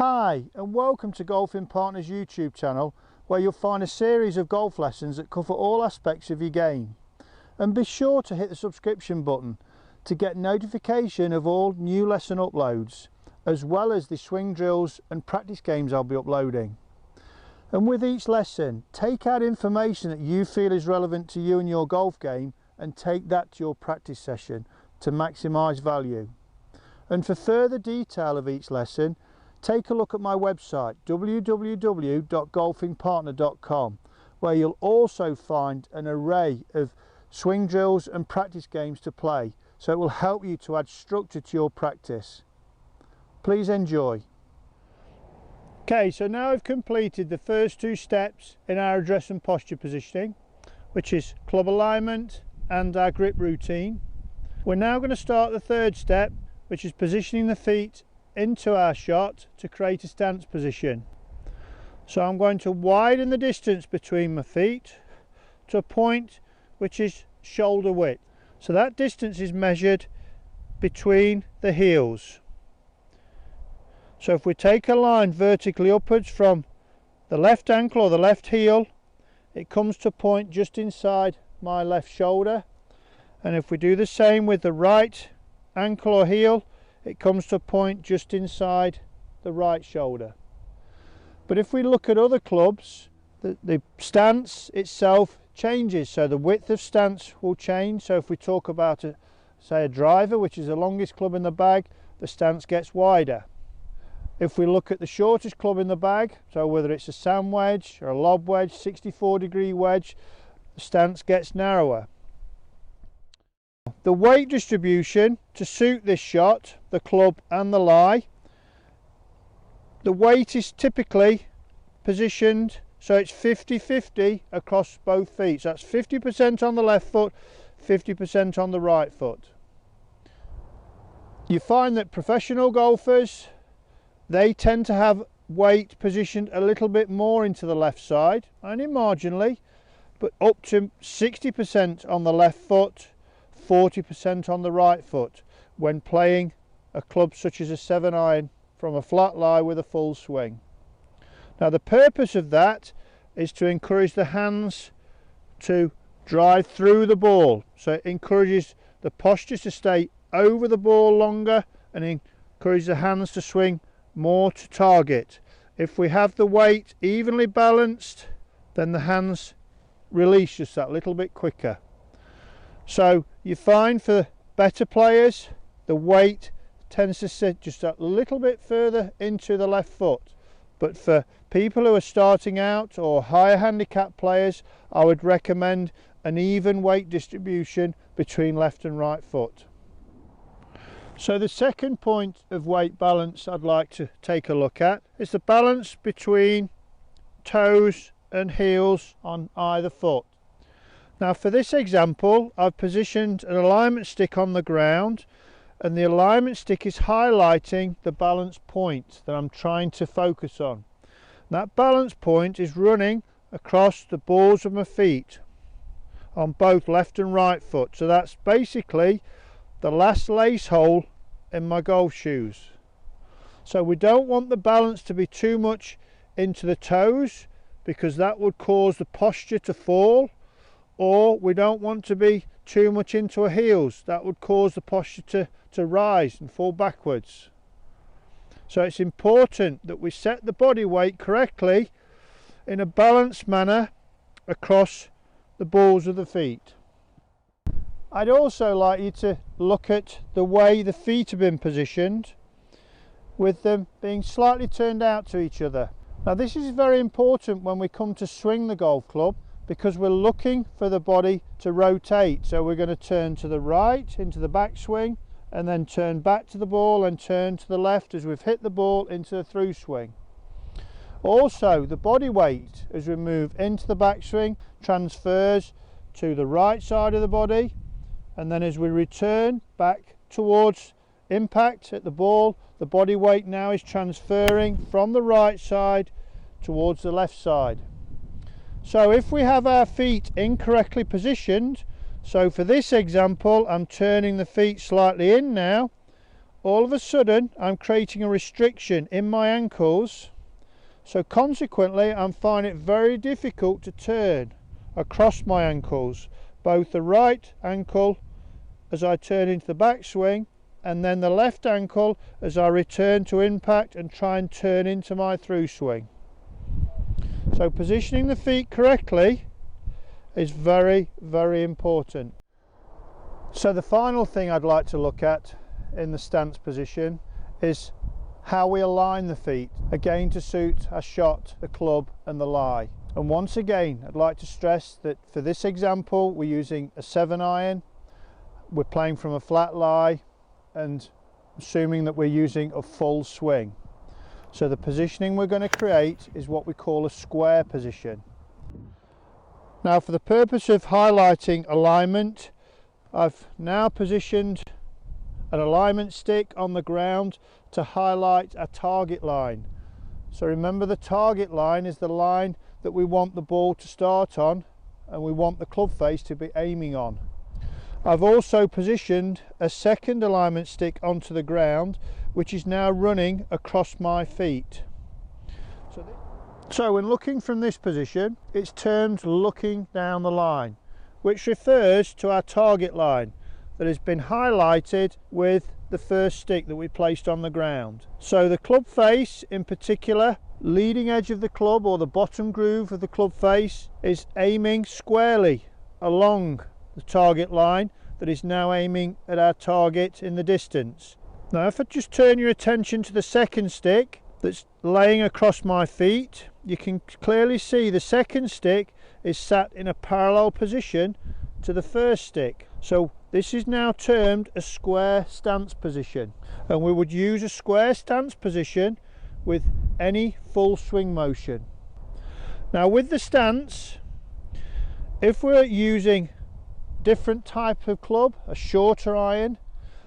Hi and welcome to Golfing Partners YouTube channel, where you'll find a series of golf lessons that cover all aspects of your game. And be sure to hit the subscription button to get notification of all new lesson uploads, as well as the swing drills and practice games I'll be uploading. And with each lesson, take out information that you feel is relevant to you and your golf game and take that to your practice session to maximise value. And for further detail of each lesson, take a look at my website www.golfingpartner.com, where you'll also find an array of swing drills and practice games to play, so it will help you to add structure to your practice. Please enjoy. Okay, so now I've completed the first two steps in our address and posture positioning, which is club alignment and our grip routine. We're now going to start the third step, which is positioning the feet into our shot to create a stance position. So I'm going to widen the distance between my feet to a point which is shoulder width. So that distance is measured between the heels. So if we take a line vertically upwards from the left ankle or the left heel, it comes to a point just inside my left shoulder. And if we do the same with the right ankle or heel, it comes to a point just inside the right shoulder. But if we look at other clubs, the stance itself changes, so the width of stance will change. So if we talk about say a driver, which is the longest club in the bag, the stance gets wider. If we look at the shortest club in the bag, so whether it's a sand wedge or a lob wedge, 64-degree wedge, the stance gets narrower. The weight distribution to suit this shot, the club and the lie, the weight is typically positioned so it's 50-50 across both feet. So that's 50% on the left foot, 50% on the right foot. You find that professional golfers, they tend to have weight positioned a little bit more into the left side, only marginally, but up to 60% on the left foot, 40% on the right foot when playing a club such as a 7-iron from a flat lie with a full swing. Now the purpose of that is to encourage the hands to drive through the ball, so it encourages the posture to stay over the ball longer and encourages the hands to swing more to target. If we have the weight evenly balanced, then the hands release just that little bit quicker. So you find for better players, the weight tends to sit just a little bit further into the left foot. But for people who are starting out or higher handicap players, I would recommend an even weight distribution between left and right foot. So the second point of weight balance I'd like to take a look at is the balance between toes and heels on either foot. Now for this example, I've positioned an alignment stick on the ground, and the alignment stick is highlighting the balance point that I'm trying to focus on. That balance point is running across the balls of my feet on both left and right foot. So that's basically the last lace hole in my golf shoes. So we don't want the balance to be too much into the toes, because that would cause the posture to fall. Or we don't want to be too much into our heels. That would cause the posture to rise and fall backwards. So it's important that we set the body weight correctly in a balanced manner across the balls of the feet. I'd also like you to look at the way the feet have been positioned, with them being slightly turned out to each other. Now this is very important when we come to swing the golf club, because we're looking for the body to rotate. So we're going to turn to the right into the backswing, and then turn back to the ball and turn to the left as we've hit the ball into the through swing. Also, the body weight as we move into the backswing transfers to the right side of the body, and then as we return back towards impact at the ball, the body weight now is transferring from the right side towards the left side. So if we have our feet incorrectly positioned, so for this example I'm turning the feet slightly in now, all of a sudden I'm creating a restriction in my ankles, so consequently I'm finding it very difficult to turn across my ankles, both the right ankle as I turn into the backswing and then the left ankle as I return to impact and try and turn into my through swing. So positioning the feet correctly is very, very important. So the final thing I'd like to look at in the stance position is how we align the feet, again to suit our shot, the club and the lie. And once again I'd like to stress that for this example we're using a 7-iron, we're playing from a flat lie and assuming that we're using a full swing. So the positioning we're going to create is what we call a square position. Now for the purpose of highlighting alignment, I've now positioned an alignment stick on the ground to highlight a target line. So remember, the target line is the line that we want the ball to start on and we want the club face to be aiming on. I've also positioned a second alignment stick onto the ground, which is now running across my feet. So when looking from this position, it's termed looking down the line, which refers to our target line that has been highlighted with the first stick that we placed on the ground. So the club face in particular, leading edge of the club or the bottom groove of the club face is aiming squarely along the target line that is now aiming at our target in the distance. Now if I just turn your attention to the second stick that's laying across my feet, you can clearly see the second stick is sat in a parallel position to the first stick. So this is now termed a square stance position, and we would use a square stance position with any full swing motion. Now with the stance, if we're using different type of club, a shorter iron,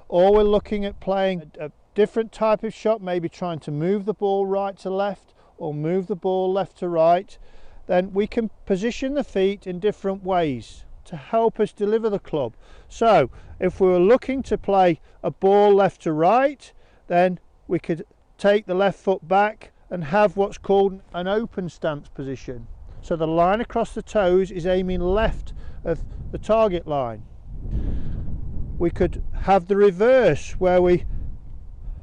or we're looking at playing a different type of shot, maybe trying to move the ball right to left or move the ball left to right, then we can position the feet in different ways to help us deliver the club. So if we were looking to play a ball left to right, then we could take the left foot back and have what's called an open stance position. So the line across the toes is aiming left of the target line. We could have the reverse where we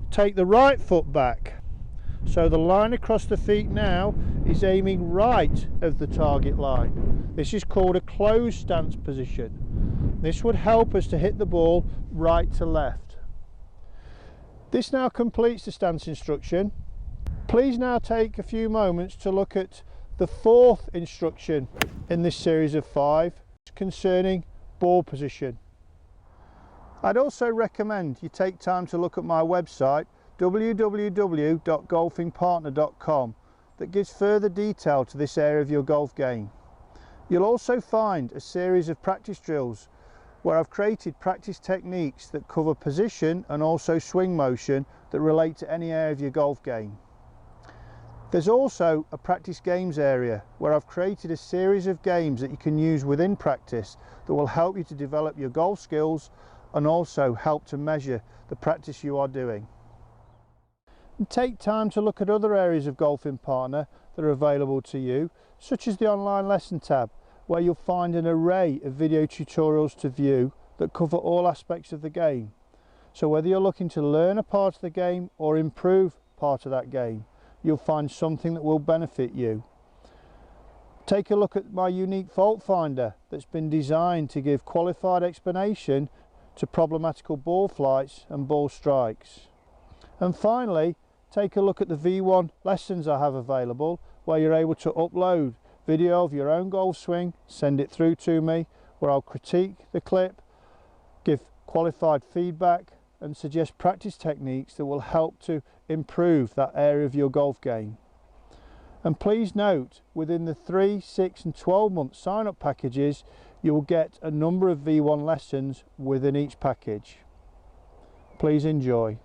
take the right foot back. So the line across the feet now is aiming right of the target line. This is called a closed stance position. This would help us to hit the ball right to left. This now completes the stance instruction. Please now take a few moments to look at the fourth instruction in this series of 5 concerning ball position. I'd also recommend you take time to look at my website www.golfingpartner.com that gives further detail to this area of your golf game. You'll also find a series of practice drills where I've created practice techniques that cover position and also swing motion that relate to any area of your golf game. There's also a practice games area where I've created a series of games that you can use within practice that will help you to develop your golf skills and also help to measure the practice you are doing. And take time to look at other areas of Golfing Partner that are available to you, such as the online lesson tab, where you'll find an array of video tutorials to view that cover all aspects of the game. So whether you're looking to learn a part of the game or improve part of that game, you'll find something that will benefit you. Take a look at my unique fault finder that's been designed to give qualified explanation to problematical ball flights and ball strikes. And finally, take a look at the V1 lessons I have available, where you're able to upload video of your own golf swing, send it through to me, where I'll critique the clip, give qualified feedback and suggest practice techniques that will help to improve that area of your golf game. And please note, within the 3, 6 and 12 month sign up packages, you will get a number of V1 lessons within each package. Please enjoy.